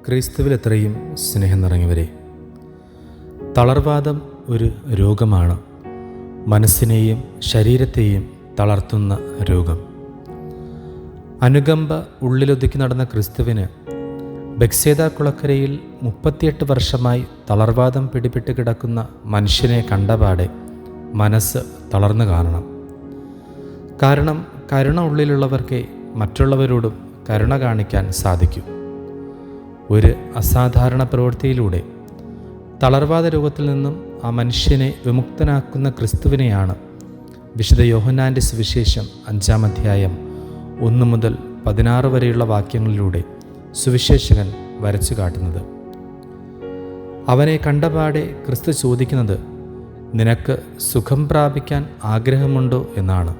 ക്രിസ്തുവിലെത്രയും സ്നേഹം നിറഞ്ഞവരെ, തളർവാദം ഒരു രോഗമാണ്. മനസ്സിനെയും ശരീരത്തെയും തളർത്തുന്ന രോഗം. അനുകമ്പ ഉള്ളിലൊതുക്കി നടന്ന ക്രിസ്തുവിന് ബെത്സേദ കുളക്കരയിൽ 38 വർഷമായി തളർവാദം പിടിപെട്ട് കിടക്കുന്ന മനുഷ്യനെ കണ്ടപാടെ മനസ്സ് തളർന്നു കാണണം. കാരണം കരുണ ഉള്ളിലുള്ളവർക്കേ മറ്റുള്ളവരോടും കരുണ കാണിക്കാൻ സാധിക്കൂ. ഒരു അസാധാരണ പ്രവൃത്തിയിലൂടെ തളർവാദ രോഗത്തിൽ നിന്നും ആ മനുഷ്യനെ വിമുക്തനാക്കുന്ന ക്രിസ്തുവിനെയാണ് വിശുദ്ധ യോഹന്നാൻ്റെ സുവിശേഷം 5-ാം അധ്യായം 1 മുതൽ 16 വരെയുള്ള വാക്യങ്ങളിലൂടെ സുവിശേഷകൻ വരച്ചു കാട്ടുന്നത്. അവനെ കണ്ടപാടെ ക്രിസ്തു ചോദിക്കുന്നത്, നിനക്ക് സുഖം പ്രാപിക്കാൻ ആഗ്രഹമുണ്ടോ എന്നാണ്.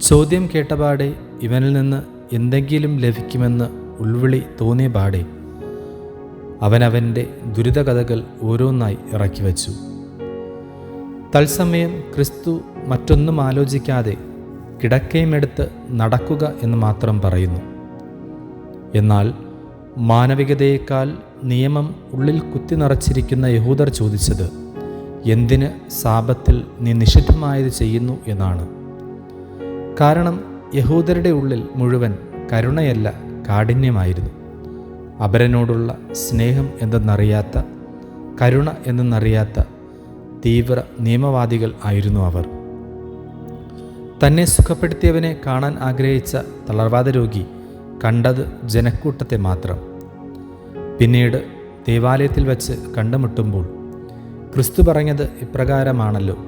ചോദ്യം കേട്ടപാടെ ഇവനിൽ നിന്ന് എന്തെങ്കിലും ലഭിക്കുമെന്ന് ഉൾവിളി തോന്നിയ പാടെ അവനവൻ്റെ ദുരിതകഥകൾ ഓരോന്നായി ഇറക്കി വച്ചു. തത്സമയം ക്രിസ്തു മറ്റൊന്നും ആലോചിക്കാതെ കിടക്കയുമെടുത്ത് നടക്കുക എന്ന് മാത്രം പറയുന്നു. എന്നാൽ മാനവികതയേക്കാൾ നിയമം ഉള്ളിൽ കുത്തി നിറച്ചിരിക്കുന്ന യഹൂദർ ചോദിച്ചത്, എന്തിന് സാബത്തിൽ നീ നിഷിദ്ധമായത് ചെയ്യുന്നു എന്നാണ്. കാരണം യഹൂദരുടെ ഉള്ളിൽ മുഴുവൻ കരുണയല്ല, കാഠിന്യമായിരുന്നു. അപരനോടുള്ള സ്നേഹം എന്തെന്നറിയാത്ത, കരുണ എന്തെന്നറിയാത്ത തീവ്ര നിയമവാദികൾ ആയിരുന്നു അവർ. തന്നെ സുഖപ്പെടുത്തിയവനെ കാണാൻ ആഗ്രഹിച്ച തളർവാദ രോഗി കണ്ടത് ജനക്കൂട്ടത്തെ മാത്രം. പിന്നീട് ദേവാലയത്തിൽ വച്ച് കണ്ടുമുട്ടുമ്പോൾ ക്രിസ്തു പറഞ്ഞത് ഇപ്രകാരമാണല്ലോ,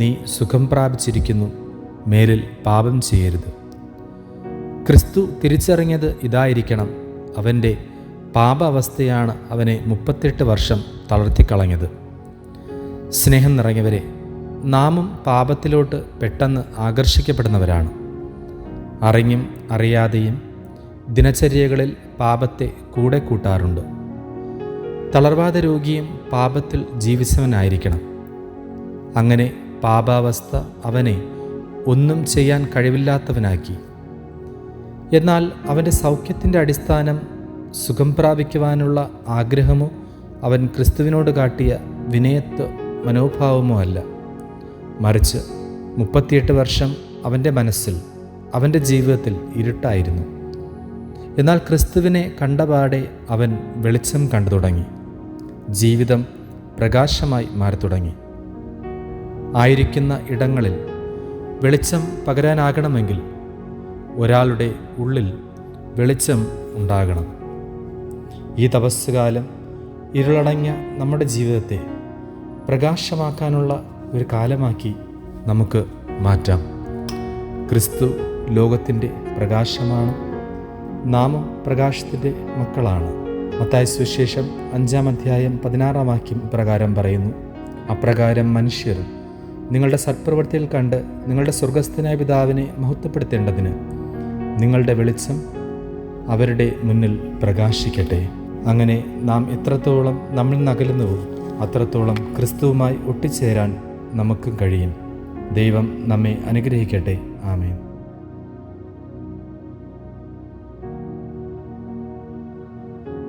നീ സുഖം പ്രാപിച്ചിരിക്കുന്നു, മേലിൽ പാപം ചെയ്യരുത്. ക്രിസ്തു തിരിച്ചറിഞ്ഞത് ഇതായിരിക്കണം. അവൻ്റെ പാപാവസ്ഥയാണ് അവനെ 38 വർഷം തളർത്തിക്കളഞ്ഞത്. സ്നേഹം നിറഞ്ഞവരെ, നാമും പാപത്തിലോട്ട് പെട്ടെന്ന് ആകർഷിക്കപ്പെടുന്നവരാണ്. അറിഞ്ഞും അറിയാതെയും ദിനചര്യകളിൽ പാപത്തെ കൂടെ കൂട്ടാറുണ്ട്. തളർവാദ രോഗിയും പാപത്തിൽ ജീവിച്ചവനായിരിക്കണം. അങ്ങനെ പാപാവസ്ഥ അവനെ ഒന്നും ചെയ്യാൻ കഴിവില്ലാത്തവനാക്കി. എന്നാൽ അവൻ്റെ സൗഖ്യത്തിൻ്റെ അടിസ്ഥാനം സുഖം പ്രാപിക്കുവാനുള്ള ആഗ്രഹമോ അവൻ ക്രിസ്തുവിനോട് കാട്ടിയ വിനയത്വ മനോഭാവമോ അല്ല. മറിച്ച് 38 വർഷം അവൻ്റെ മനസ്സിൽ, അവൻ്റെ ജീവിതത്തിൽ ഇരുട്ടായിരുന്നു. എന്നാൽ ക്രിസ്തുവിനെ കണ്ടപാടെ അവൻ വെളിച്ചം കണ്ടു തുടങ്ങി. ജീവിതം പ്രകാശമായി മാറിത്തുടങ്ങി. ആയിരിക്കുന്ന ഇടങ്ങളിൽ വെളിച്ചം പകരാനാകണമെങ്കിൽ ഒരാളുടെ ഉള്ളിൽ വെളിച്ചം ഉണ്ടാകണം. ഈ തപസ്സുകാലം ഇരുളടഞ്ഞ നമ്മുടെ ജീവിതത്തെ പ്രകാശമാക്കാനുള്ള ഒരു കാലമാക്കി നമുക്ക് മാറ്റാം. ക്രിസ്തു ലോകത്തിൻ്റെ പ്രകാശമാണ്. നാമും പ്രകാശത്തിൻ്റെ മക്കളാണ്. മത്തായി സുവിശേഷം 5-ാം അധ്യായം 16-ാം വാക്യം പ്രകാരം പറയുന്നു, അപ്രകാരം മനുഷ്യർ നിങ്ങളുടെ സത്പ്രവൃത്തിയിൽ കണ്ട് നിങ്ങളുടെ സ്വർഗസ്ഥനായ പിതാവിനെ മഹത്വപ്പെടുത്തേണ്ടതിന് നിങ്ങളുടെ വെളിച്ചം അവരുടെ മുന്നിൽ പ്രകാശിക്കട്ടെ. അങ്ങനെ നാം എത്രത്തോളം നമ്മിൽ നിന്ന് അകലുന്നുവോ അത്രത്തോളം ക്രിസ്തുവുമായി ഒട്ടിച്ചേരാൻ നമുക്കും കഴിയും. ദൈവം നമ്മെ അനുഗ്രഹിക്കട്ടെ. ആമേൻ.